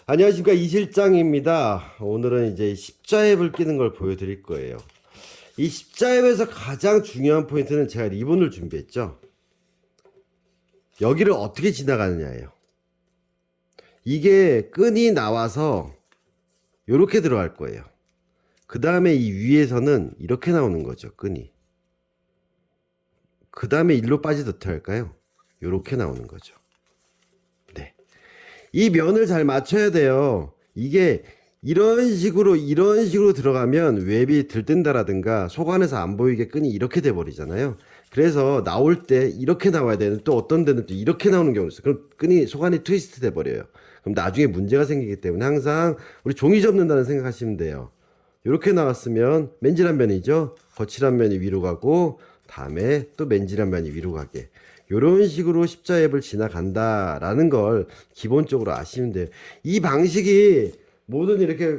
안녕하십니까, 이실장입니다. 오늘은 이제 십자앱을 끼는 걸 보여드릴 거예요. 이 십자앱에서 가장 중요한 포인트는 제가 리본을 준비했죠. 여기를 어떻게 지나가느냐예요. 이게 끈이 나와서 이렇게 들어갈 거예요. 그 다음에 이 위에서는 이렇게 나오는 거죠, 끈이. 그 다음에 일로 빠지도 어떻게 할까요? 이렇게 나오는 거죠. 네. 이 면을 잘 맞춰야 돼요. 이게 이런 식으로 들어가면 웹이 들뜬다라든가 속안에서 안 보이게 끈이 이렇게 돼 버리잖아요. 그래서 나올 때 이렇게 나와야 되는, 또 어떤 데는 또 이렇게 나오는 경우도 있어요. 그럼 끈이 속안이 트위스트 돼 버려요. 그럼 나중에 문제가 생기기 때문에 항상 우리 종이 접는다는 생각하시면 돼요. 이렇게 나왔으면 맨질한 면이죠. 거칠한 면이 위로 가고 다음에 또 맨질한 면이 위로 가게. 이런 식으로 십자앱을 지나간다라는 걸 기본적으로 아시면 돼요. 이 방식이 모든 이렇게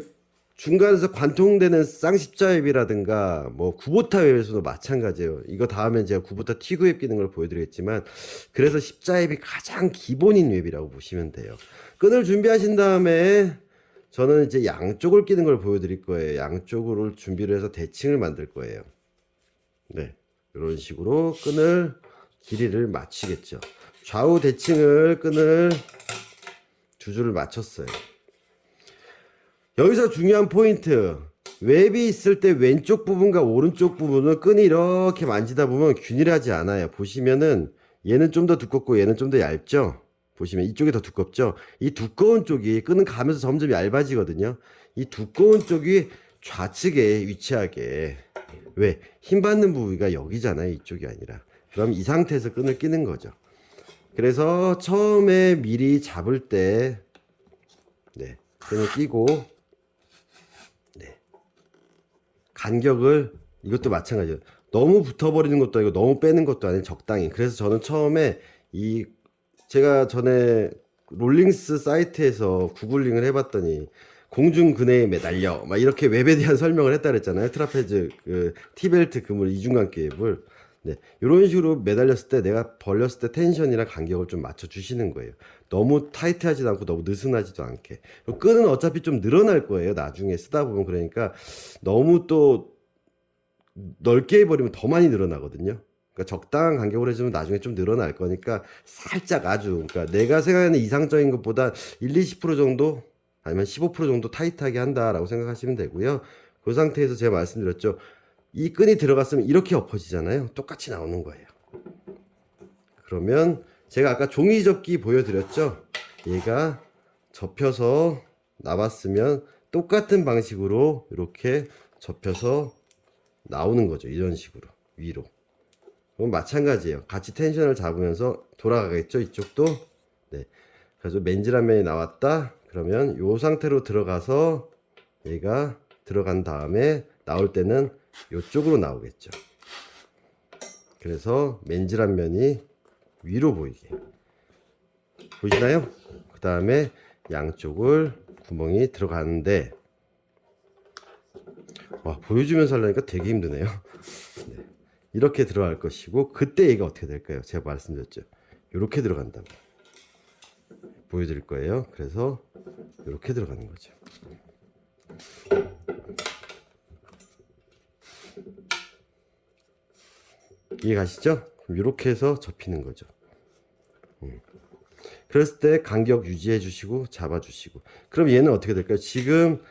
중간에서 관통되는 쌍십자웹이라든가 뭐 구보타 웹에서도 마찬가지예요. 이거 다음에 제가 구보타 T9웹 끼는 걸 보여드리겠지만, 그래서 십자웹이 가장 기본인 웹이라고 보시면 돼요. 끈을 준비하신 다음에 저는 이제 양쪽을 끼는 걸 보여드릴 거예요. 양쪽으로 준비를 해서 대칭을 만들 거예요. 네, 이런 식으로 끈을 길이를 맞추겠죠. 좌우 대칭을 끈을 두 줄을 맞췄어요. 여기서 중요한 포인트, 웹이 있을 때 왼쪽 부분과 오른쪽 부분을 끈이 이렇게 만지다 보면 균일하지 않아요. 보시면은 얘는 좀 더 두껍고 얘는 좀 더 얇죠. 보시면 이쪽이 더 두껍죠. 이 두꺼운 쪽이 끈은 가면서 점점 얇아지거든요. 이 두꺼운 쪽이 좌측에 위치하게, 왜? 힘 받는 부위가 여기잖아요. 이쪽이 아니라. 그럼 이 상태에서 끈을 끼는 거죠. 그래서 처음에 미리 잡을 때, 네, 끈을 끼고, 네, 간격을, 이것도 마찬가지예요. 너무 붙어버리는 것도 아니고 너무 빼는 것도 아니고 적당히. 그래서 저는 처음에 제가 전에 롤링스 사이트에서 구글링을 해봤더니 공중 근해에 매달려 막 이렇게 웹에 대한 설명을 했다 그랬잖아요. 트라페즈 그 T벨트 그물 이중간격 웹을, 네, 이런 식으로 매달렸을 때 내가 벌렸을 때 텐션이랑 간격을 좀 맞춰 주시는 거예요. 너무 타이트하지도 않고 너무 느슨하지도 않게. 끈은 어차피 좀 늘어날 거예요, 나중에 쓰다 보면. 그러니까 너무 또 넓게 해버리면 더 많이 늘어나거든요. 그러니까 적당한 간격으로 해주면 나중에 좀 늘어날 거니까 살짝, 아주, 그러니까 내가 생각하는 이상적인 것보다 1, 20% 정도 아니면 15% 정도 타이트하게 한다라고 생각하시면 되고요. 그 상태에서 제가 말씀드렸죠. 이 끈이 들어갔으면 이렇게 엎어지잖아요. 똑같이 나오는 거예요. 그러면 제가 아까 종이 접기 보여드렸죠. 얘가 접혀서 나왔으면 똑같은 방식으로 이렇게 접혀서 나오는 거죠. 이런 식으로 위로. 그럼 마찬가지예요. 같이 텐션을 잡으면서 돌아가겠죠. 이쪽도. 네. 그래서 맨질한 면이 나왔다. 그러면 이 상태로 들어가서 얘가 들어간 다음에 나올 때는 이쪽으로 나오겠죠. 그래서 맨질한 면이 위로 보이게. 보이시나요? 그 다음에 양쪽을 구멍이 들어가는데, 와, 보여주면서 하려니까 되게 힘드네요. 네. 이렇게 들어갈 것이고, 그때 얘가 어떻게 될까요? 제가 말씀드렸죠. 이렇게 들어간다고 보여드릴 거예요. 그래서 이렇게 들어가는 거죠. 이해 가시죠? 이렇게 해서 접히는 거죠. 그랬을 때 간격 유지해 주시고 잡아 주시고. 그럼 얘는 어떻게 될까요? 지금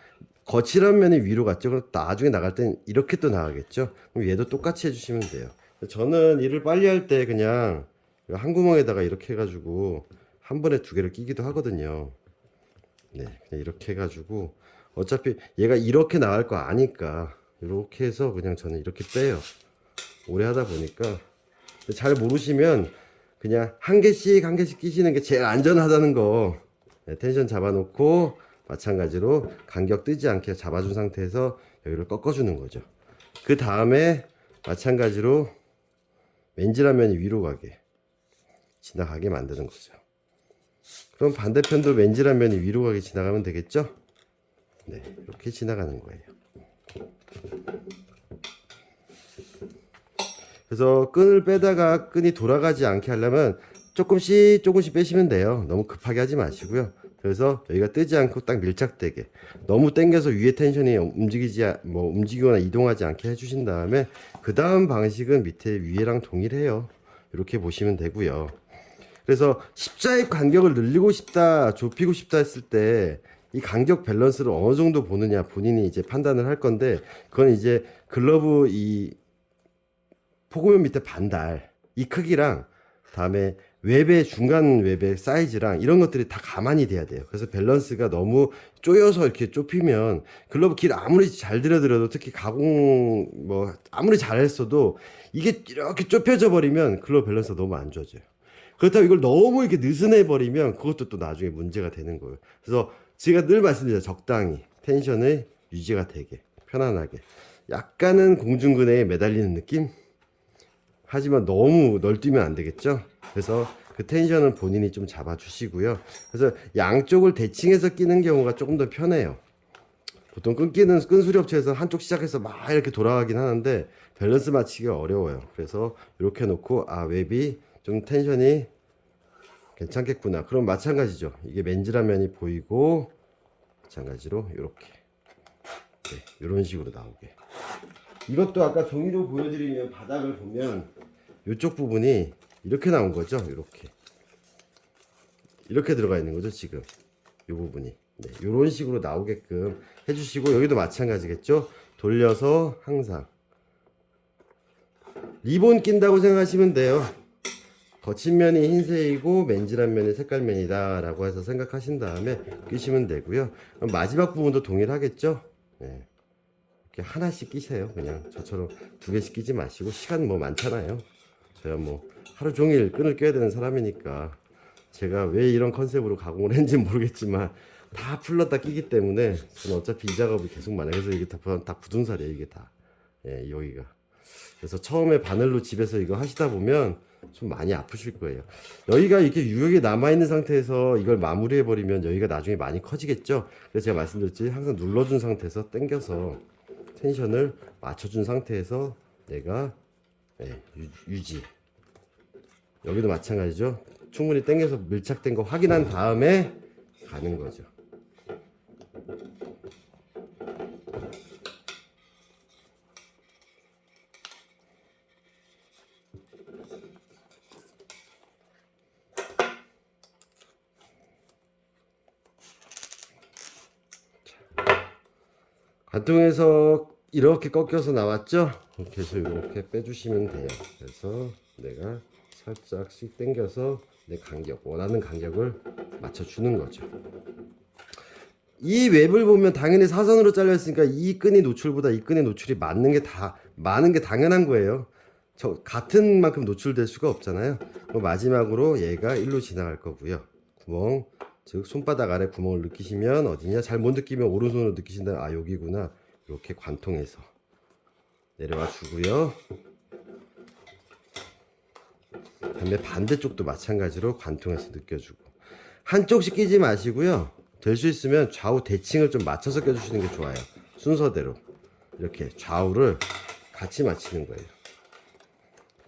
거칠한 면이 위로 갔죠. 그럼 나중에 나갈 땐 이렇게 또 나가겠죠. 그럼 얘도 똑같이 해주시면 돼요. 저는 일을 빨리 할 때 그냥 한 구멍에다가 이렇게 해가지고 한 번에 두 개를 끼기도 하거든요. 네, 그냥 이렇게 해가지고 어차피 얘가 이렇게 나갈 거 아니까 이렇게 해서 그냥 저는 이렇게 빼요. 오래 하다 보니까. 잘 모르시면 그냥 한 개씩 한 개씩 끼시는 게 제일 안전하다는 거. 네, 텐션 잡아놓고 마찬가지로 간격 뜨지 않게 잡아준 상태에서 여기를 꺾어주는 거죠. 그 다음에 마찬가지로 맨질한 면이 위로 가게 지나가게 만드는 거죠. 그럼 반대편도 맨질한 면이 위로 가게 지나가면 되겠죠? 네, 이렇게 지나가는 거예요. 그래서 끈을 빼다가 끈이 돌아가지 않게 하려면 조금씩 빼시면 돼요. 너무 급하게 하지 마시고요. 그래서 여기가 뜨지 않고 딱 밀착되게, 너무 당겨서 위에 텐션이 움직이거나 이동하지 않게 해주신 다음에 그 다음 방식은 밑에 위에랑 동일해요. 이렇게 보시면 되고요. 그래서 십자의 간격을 늘리고 싶다, 좁히고 싶다 했을 때 이 간격 밸런스를 어느 정도 보느냐 본인이 이제 판단을 할 건데, 그건 이제 글러브 이 포고면 밑에 반달 이 크기랑 다음에 웹의 중간 웹의 사이즈랑 이런 것들이 다 가만히 돼야 돼요. 그래서 밸런스가 너무 쪼여서 이렇게 좁히면 글러브 길 아무리 잘 들여도, 특히 가공 뭐 아무리 잘했어도 이게 이렇게 좁혀져 버리면 글러브 밸런스가 너무 안 좋아져요. 그렇다고 이걸 너무 이렇게 느슨해 버리면 그것도 또 나중에 문제가 되는 거예요. 그래서 제가 늘 말씀드려요. 적당히 텐션의 유지가 되게 편안하게, 약간은 공중근해에 매달리는 느낌, 하지만 너무 널뛰면 안 되겠죠. 그래서 그 텐션은 본인이 좀 잡아주시고요. 그래서 양쪽을 대칭해서 끼는 경우가 조금 더 편해요. 보통 끈기는 끈수리 업체에서 한쪽 시작해서 막 이렇게 돌아가긴 하는데 밸런스 맞추기가 어려워요. 그래서 이렇게 놓고 웹이 좀 텐션이 괜찮겠구나. 그럼 마찬가지죠. 이게 맨질한 면이 보이고 마찬가지로 이렇게 이런 식으로 나오게. 이것도 아까 종이로 보여드리면 바닥을 보면 이쪽 부분이 이렇게 나온 거죠. 이렇게 들어가 있는 거죠. 지금 이 부분이 이런 식으로 나오게끔 해주시고, 여기도 마찬가지겠죠. 돌려서 항상 리본 낀다고 생각하시면 돼요. 거친 면이 흰색이고 맨질한 면이 색깔면이다 라고 해서 생각하신 다음에 끼시면 되고요. 그럼 마지막 부분도 동일하겠죠. 이렇게 하나씩 끼세요. 그냥 저처럼 2개씩 끼지 마시고, 시간 뭐 많잖아요. 제가 뭐 하루 종일 끈을 껴야 되는 사람이니까 제가 왜 이런 컨셉으로 가공을 했는지 모르겠지만 다 풀렀다 끼기 때문에 저는 어차피 이 작업이 계속 많아요. 그래서 이게 다 굳은 살이에요. 이게 다 여기가. 그래서 처음에 바늘로 집에서 이거 하시다 보면 좀 많이 아프실 거예요. 여기가 이렇게 유격이 남아있는 상태에서 이걸 마무리해 버리면 여기가 나중에 많이 커지겠죠. 그래서 제가 말씀드렸지, 항상 눌러준 상태에서 당겨서 텐션을 맞춰준 상태에서 내가 유지. 여기도 마찬가지죠. 충분히 당겨서 밀착된 거 확인한 다음에 가는 거죠. 관통에서 이렇게 꺾여서 나왔죠? 이렇게 해서 이렇게 빼주시면 돼요. 그래서 내가 살짝씩 당겨서 내 간격, 원하는 간격을 맞춰주는 거죠. 이 웹을 보면 당연히 사선으로 잘렸으니까 이 끈이 노출보다 이 끈의 노출이 많은 게 당연한 거예요. 같은 만큼 노출될 수가 없잖아요. 마지막으로 얘가 일로 지나갈 거고요. 구멍, 즉 손바닥 아래 구멍을 느끼시면 어디냐, 잘 못 느끼면 오른손으로 느끼신다면 여기구나. 이렇게 관통해서 내려와 주고요. 그다음에 반대쪽도 마찬가지로 관통해서 느껴주고, 한쪽씩 끼지 마시고요. 될 수 있으면 좌우 대칭을 좀 맞춰서 껴주시는 게 좋아요. 순서대로 이렇게 좌우를 같이 맞추는 거예요.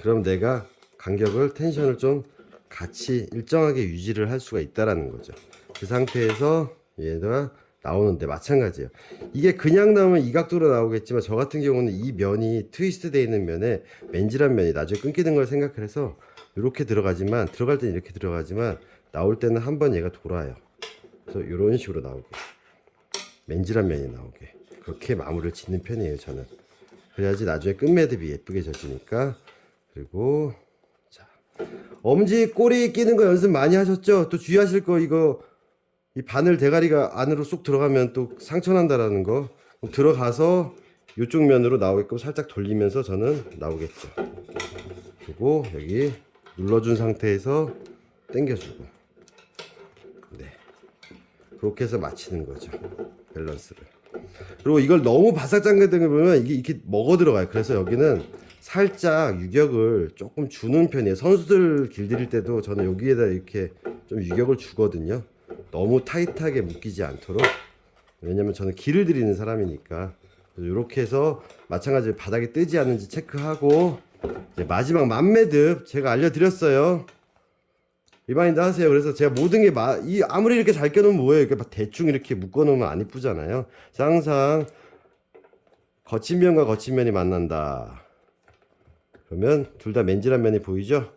그럼 내가 간격을, 텐션을 좀 같이 일정하게 유지를 할 수가 있다라는 거죠. 그 상태에서 얘가 나오는데 마찬가지예요. 이게 그냥 나오면 이 각도로 나오겠지만 저 같은 경우는 이 면이 트위스트 되어 있는 면에 맨질한 면이 나중에 끊기는 걸 생각을 해서 이렇게 들어가지만, 들어갈 때는 이렇게 들어가지만 나올 때는 한번 얘가 돌아요. 그래서 이런 식으로 나오게, 맨질한 면이 나오게 그렇게 마무리를 짓는 편이에요. 저는 그래야지 나중에 끝매듭이 예쁘게 져지니까. 그리고 자, 엄지 꼬리 끼는 거 연습 많이 하셨죠? 또 주의하실 거, 이거 이 바늘 대가리가 안으로 쏙 들어가면 또 상처 난다라는 거. 들어가서 이쪽 면으로 나오게끔 살짝 돌리면서 저는 나오겠죠. 그리고 여기 눌러준 상태에서 당겨주고, 그렇게 해서 맞추는 거죠, 밸런스를. 그리고 이걸 너무 바싹 잠그는 거 보면 이게 이렇게 먹어 들어가요. 그래서 여기는 살짝 유격을 조금 주는 편이에요. 선수들 길들일 때도 저는 여기에다 이렇게 좀 유격을 주거든요. 너무 타이트하게 묶이지 않도록. 왜냐면 저는 길을 들이는 사람이니까. 이렇게 해서 마찬가지로 바닥에 뜨지 않는지 체크하고, 이제 마지막 만매듭 제가 알려드렸어요. 리마인드 하세요. 그래서 제가 모든 게 아무리 이렇게 잘 껴놓으면 뭐예요? 이렇게 막 대충 이렇게 묶어놓으면 안 이쁘잖아요. 그래서 항상 거친 면과 거친 면이 만난다. 그러면 둘 다 맨질한 면이 보이죠?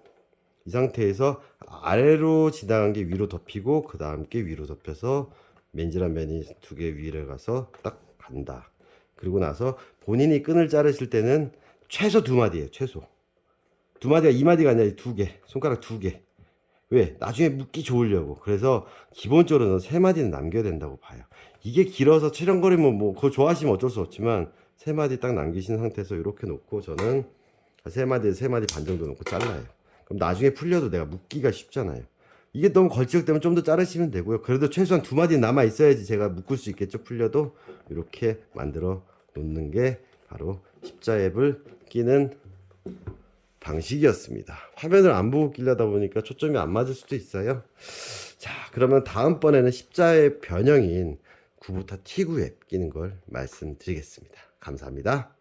이 상태에서 아래로 지나간 게 위로 덮이고 그 다음 게 위로 덮여서 맨질한 면이 두 개 위를 가서 딱 간다. 그리고 나서 본인이 끈을 자르실 때는 최소 두 마디예요. 최소 두 마디가 이 마디가 아니라 두 개, 손가락 두 개. 왜? 나중에 묶기 좋으려고. 그래서 기본적으로는 세 마디는 남겨야 된다고 봐요. 이게 길어서 치렁거리면 뭐 그거 좋아하시면 어쩔 수 없지만 세 마디 딱 남기신 상태에서 이렇게 놓고 저는 세 마디 반 정도 놓고 잘라요. 그럼 나중에 풀려도 내가 묶기가 쉽잖아요. 이게 너무 걸치기 때문에 좀 더 자르시면 되고요. 그래도 최소한 두 마디 남아 있어야지 제가 묶을 수 있겠죠. 풀려도 이렇게 만들어 놓는 게 바로 십자앱을 끼는 방식이었습니다. 화면을 안 보고 끼려다 보니까 초점이 안 맞을 수도 있어요. 자, 그러면 다음번에는 십자의 변형인 구부타 T9앱 끼는 걸 말씀드리겠습니다. 감사합니다.